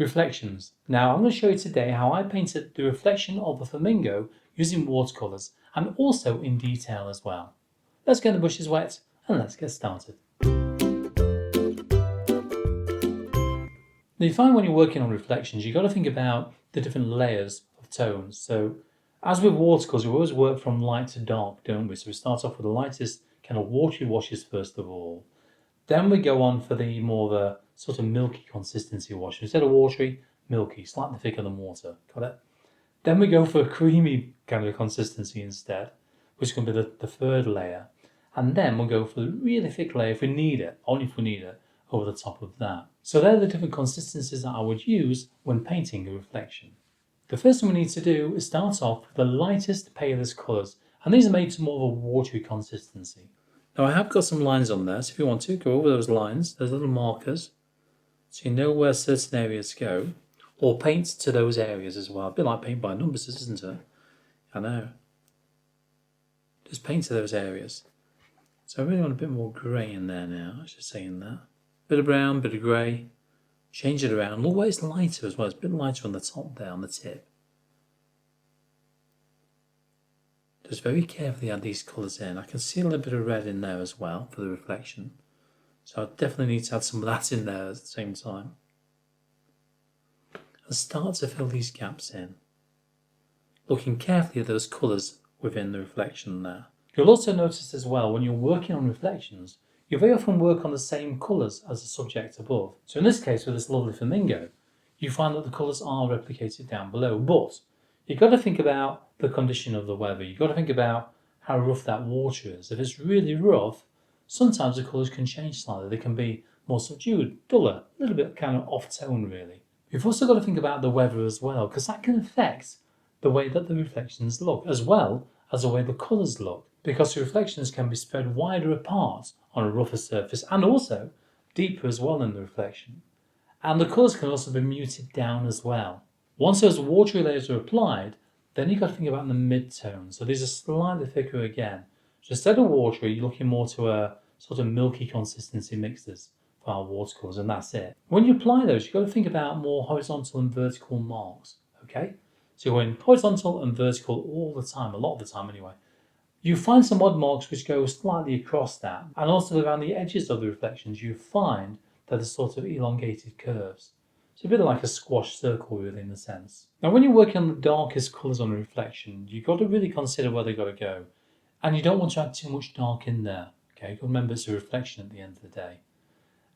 Reflections. Now I'm going to show you today how I painted the reflection of the flamingo using watercolours and also in detail as well. Let's get the brushes wet and let's get started. Now you find when you're working on reflections you've got to think about the different layers of tones. So as with watercolours we always work from light to dark, don't we? So we start off with the lightest kind of watery washes first of all. Then we go on for the more of a sort of milky consistency wash. Instead of watery, milky, slightly thicker than water. Got it? Then we go for a creamy kind of consistency instead, which is going to be the third layer. And then we'll go for the really thick layer if we need it, only if we need it, over the top of that. So they're the different consistencies that I would use when painting a reflection. The first thing we need to do is start off with the lightest, palest colours. And these are made to more of a watery consistency. Now I have got some lines on there, so if you want to, go over those lines. There's little markers, so you know where certain areas go. Or paint to those areas as well. A bit like paint by numbers, isn't it? I know. Just paint to those areas. So I really want a bit more grey in there now, I should say in that. Bit of brown, bit of grey. Change it around. Look where it's lighter as well. It's a bit lighter on the top there, on the tip. Just very carefully add these colours in. I can see a little bit of red in there as well for the reflection. So I definitely need to add some of that in there at the same time. And start to fill these gaps in. Looking carefully at those colours within the reflection there. You'll also notice as well when you're working on reflections, you very often work on the same colours as the subject above. So in this case with this lovely flamingo, you find that the colours are replicated down below. But you've got to think about the condition of the weather. You've got to think about how rough that water is. If it's really rough, sometimes the colours can change slightly. They can be more subdued, duller, a little bit kind of off-tone really. You've also got to think about the weather as well, because that can affect the way that the reflections look, as well as the way the colours look, because the reflections can be spread wider apart on a rougher surface and also deeper as well in the reflection. And the colours can also be muted down as well. Once those watery layers are applied, then you've got to think about the mid-tones. So these are slightly thicker again. So instead of watery, you're looking more to a sort of milky consistency mixes for our watercolours, and that's it. When you apply those, you've got to think about more horizontal and vertical marks, okay? So you're going horizontal and vertical all the time, a lot of the time anyway. You find some odd marks which go slightly across that, and also around the edges of the reflections you find that are sort of elongated curves. It's a bit like a squash circle really in a sense. Now when you're working on the darkest colours on a reflection, you've got to really consider where they've got to go. And you don't want to add too much dark in there, okay? Remember it's a reflection at the end of the day.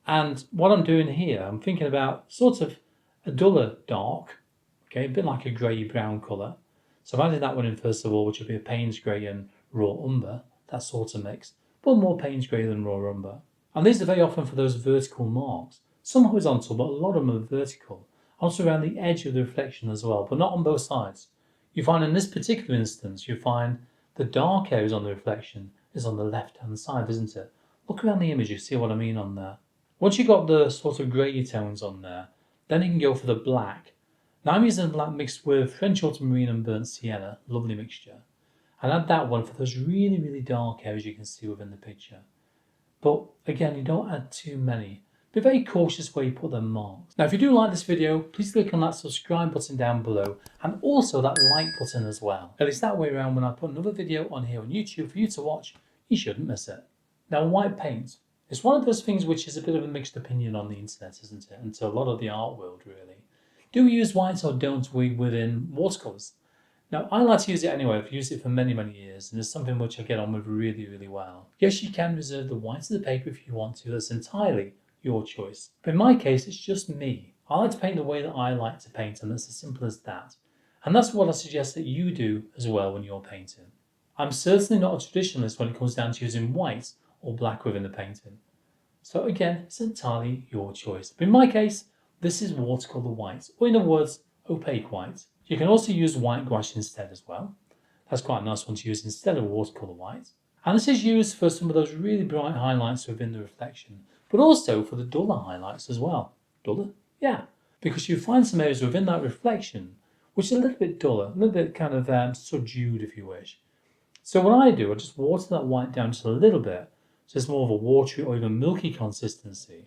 And what I'm doing here, I'm thinking about sort of a duller dark, okay? A bit like a grey-brown colour. So I've added that one in first of all, which would be a Payne's grey and raw umber, that sort of mix. But more Payne's grey than raw umber. And these are very often for those vertical marks. Some horizontal, but a lot of them are vertical. Also around the edge of the reflection as well, but not on both sides. You find in this particular instance, you find the dark areas on the reflection is on the left-hand side, isn't it? Look around the image, you see what I mean on there. Once you've got the sort of grey tones on there, then you can go for the black. Now I'm using black mixed with French ultramarine and burnt sienna, lovely mixture. And add that one for those really, really dark areas you can see within the picture. But again, you don't add too many. Be very cautious where you put them marks. Now if you do like this video, please click on that subscribe button down below and also that like button as well. At least that way around when I put another video on here on YouTube for you to watch, you shouldn't miss it. Now white paint. It's one of those things which is a bit of a mixed opinion on the internet, isn't it? And to a lot of the art world really. Do we use white or don't we within watercolours? Now I like to use it anyway. I've used it for many, many years and it's something which I get on with really, really well. Yes, you can reserve the white of the paper if you want to. That's entirely your choice. But in my case, it's just me. I like to paint the way that I like to paint, and it's as simple as that. And that's what I suggest that you do as well when you're painting. I'm certainly not a traditionalist when it comes down to using white or black within the painting. So again, it's entirely your choice. But in my case, this is watercolour white, or in other words, opaque white. You can also use white gouache instead as well. That's quite a nice one to use instead of watercolour white. And this is used for some of those really bright highlights within the reflection, but also for the duller highlights as well. Duller? Yeah. Because you find some areas within that reflection which are a little bit duller, a little bit kind of subdued if you wish. So what I do, I just water that white down just a little bit, so it's more of a watery or even milky consistency.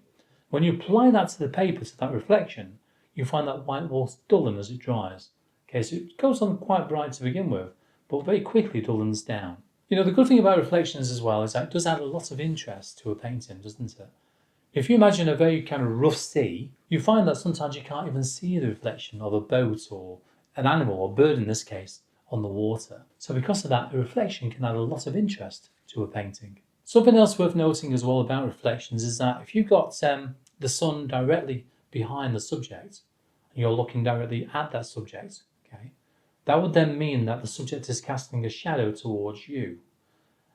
When you apply that to the paper, to that reflection, you find that white will dullen as it dries. Okay, so it goes on quite bright to begin with, but very quickly dullens down. You know, the good thing about reflections as well is that it does add a lot of interest to a painting, doesn't it? If you imagine a very kind of rough sea, you find that sometimes you can't even see the reflection of a boat or an animal, or bird in this case, on the water. So because of that, the reflection can add a lot of interest to a painting. Something else worth noting as well about reflections is that if you've got the sun directly behind the subject, and you're looking directly at that subject, okay, that would then mean that the subject is casting a shadow towards you.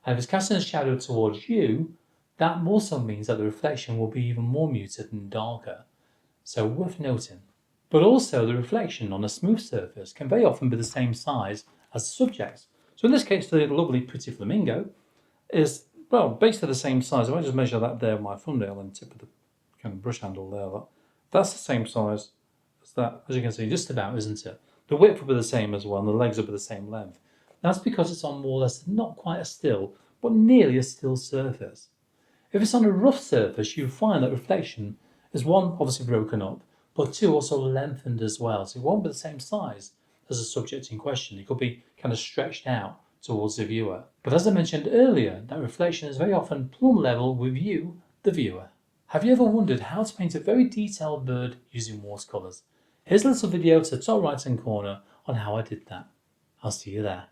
And if it's casting a shadow towards you, that also means that the reflection will be even more muted and darker. So worth noting. But also the reflection on a smooth surface can very often be the same size as the subject. So in this case, the lovely pretty flamingo is, well, basically the same size. If I just measure that there with my thumbnail and tip of the kind of brush handle there, that's the same size as that. As you can see, just about, isn't it? The width will be the same as well, and the legs will be the same length. That's because it's on more or less not quite a still, but nearly a still surface. If it's on a rough surface, you find that reflection is one, obviously broken up, but two, also lengthened as well. So it won't be the same size as the subject in question. It could be kind of stretched out towards the viewer. But as I mentioned earlier, that reflection is very often plumb level with you, the viewer. Have you ever wondered how to paint a very detailed bird using watercolours? Here's a little video to the top right hand corner on how I did that. I'll see you there.